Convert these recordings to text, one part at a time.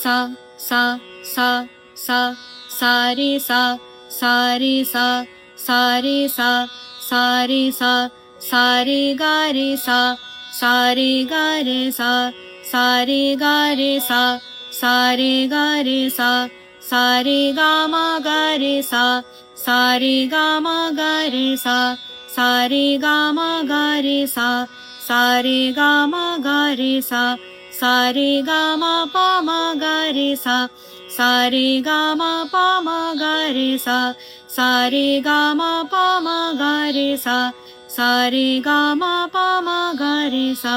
सा सा सा सा सा रे सा सा रे सा सा रे सा सा रे सा सा रे गा रे सा सा रे गा रे सा सा रे गा रे सा सा रे गा रे सा सा रे गा मा गा रे सा सा रे गा मा गा रे सा सा रे गा मा गा रे सा सा रे गा मा गा रे सा सा रे गा मा पा मा गा रे सा सा रे गा मा पा मा गा रे सा सा रे गा मा पा मा गा रे सा सा रे गा मा पा मा गा रे सा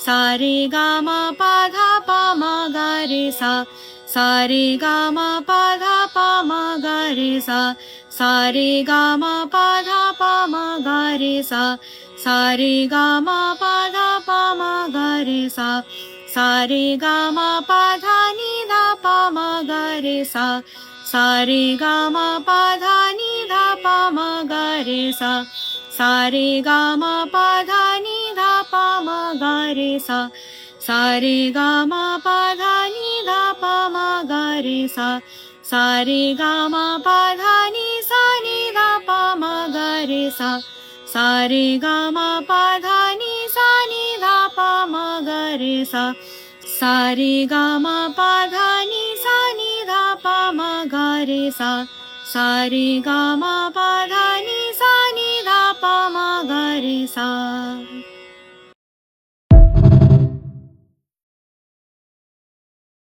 सा रे गा मा पा धा पा मा गा रे सा सा रे गा मा पा धा पा मा गा रे सा सा रे गा मा पा धा पा मा गा रे सा सा रे गा मा पा धा पा मा गा रे सा सा रे गा मा पा धा नि धा पा मा गा रे सा सा रे गा मा पा धा नि धा पा मा गा रे सा सा रे गा मा पा धा नि धा पा मा गा रे सा सा रे गा मा पा धा नि धा पा मा गा रे सा सा रे गा मा पा धा नि सा नि धा पा मा गा रे सा सा रे गा मा पा धा नि सा नि धा पा मा गा रे सा सा रे गा मा पा धा नि सा नि धा पा मा गा रे सा सा रे गा मा पा धा नि सा नि धा पा मा गा रे सा।